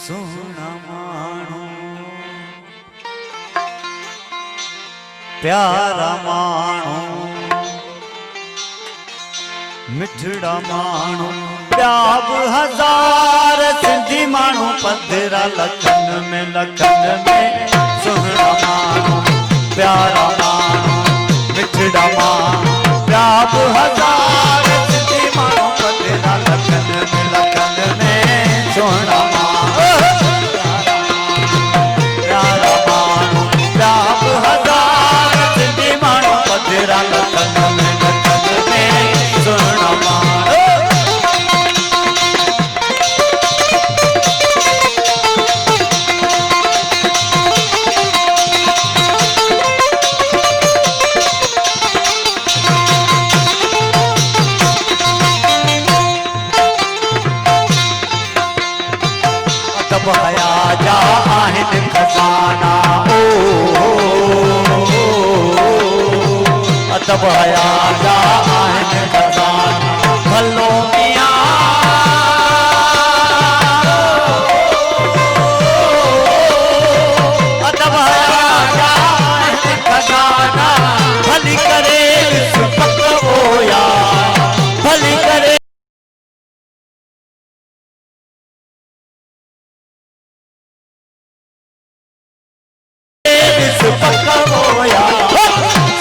सोना मानो प्यारा मानो मिठड़ा मानो प्याब हजार सिंधी मानो पधरा लखन में सोना मानो प्यारा मानो मिठड़ा मानो प्याब हजार सिंधी मानो पधरा लखन में सोना मानो प्यारा मानो प्याब हजार सिंधी मानो पधरा लखन में सोना मानो तब हया जा आहिन खजाना तब हया जा आहिन खजाना भलो मियां तब हया जा आहिन खजाना भली करे सुपक होया भली करे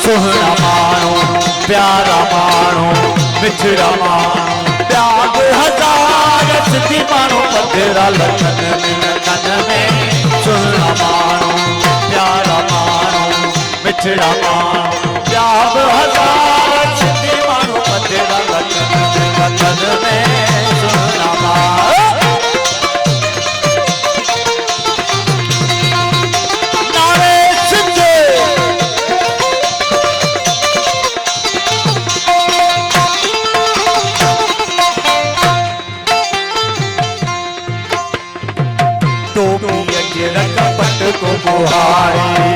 सोहना मानो प्यारा मानो मिठड़ा मानो प्याग हजार सिद्धि मानो पधरा लखन में सोहना मानो प्यारा मानो मिठड़ा मानो प्याग हजार सिद्धि मानो पधरा लखन में सोहना मानो रकपट को बुहारी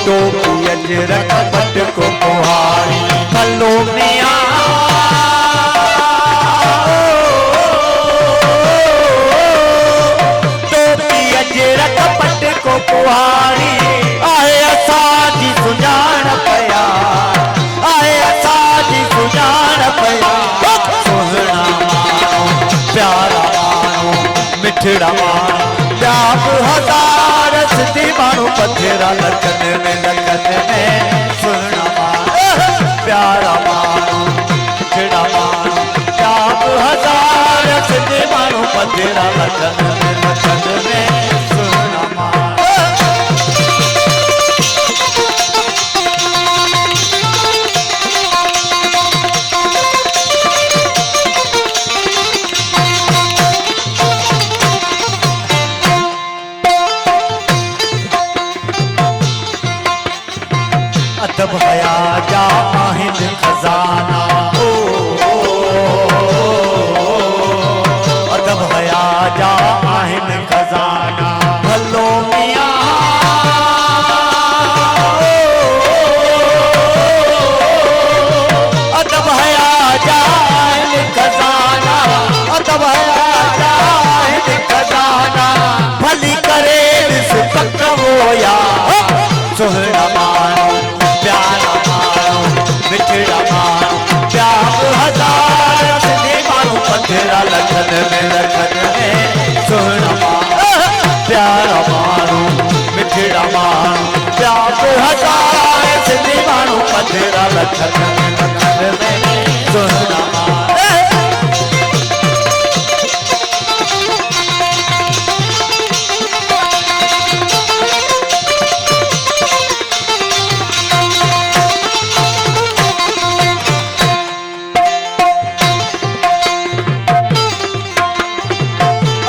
टोपी रकपट को बुहारी भलो मियां टोपी रकपट को बुहारी आए असाजी सुजान पया आए असाजी सुजान पया सोहना मानो प्यारा मिठड़ा मानो प्याब हजार सिद्धि मानो पधरा लखन में सोना मानो प्यारा मानो मिठड़ा मानो प्याब हजार सिद्धि मानो पधरा लखन में सोना मानो तब हया जा आहिन खजाना तब हया जा आहिन खजाना भलो मियां तब हया जा आहिन खजाना तब हया जा आहिन खजाना भली करे सुपक होया सोहना मानो प्यारा मानो मिठड़ा मानो प्याब हजार सिद्धि मानो पधरा लखन में सोहना मानो प्यारा मानो मिठड़ा मानो प्याब हजार सिद्धि मानो पधरा लखन में सोहना मानो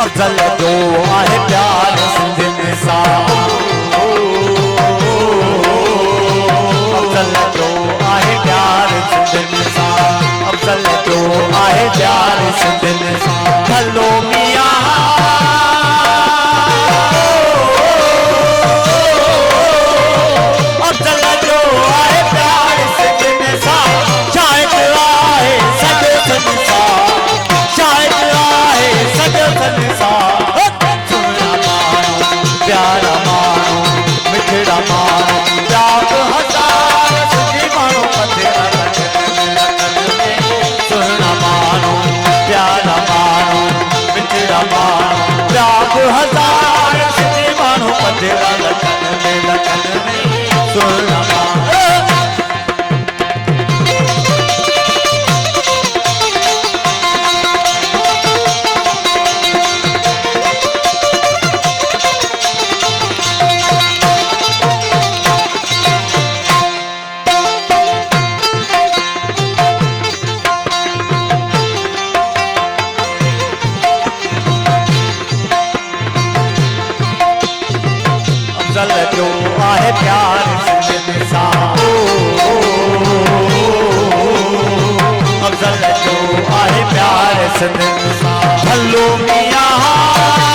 अफजल जो आहे प्यार सिंधियुनि सां अफजल जो आहे प्यार सिंधियुनि सां अफजल जो आहे प्यार सिंधियुनि सां भलो मियां अफजल जो आहे प्यार सिंधियुनि सां शायदि आहे सॼो संसार शायदि मिठड़ा मानो त्याग हजार सुखी मानो पथेरा सुनना मानो प्यारा मानो मिठड़ा मानो त्याग हजार सुखी मानो पथेरा लगन में सुनना मानो जो आहे प्यार अफजल जो आहे प्यार भलो मियां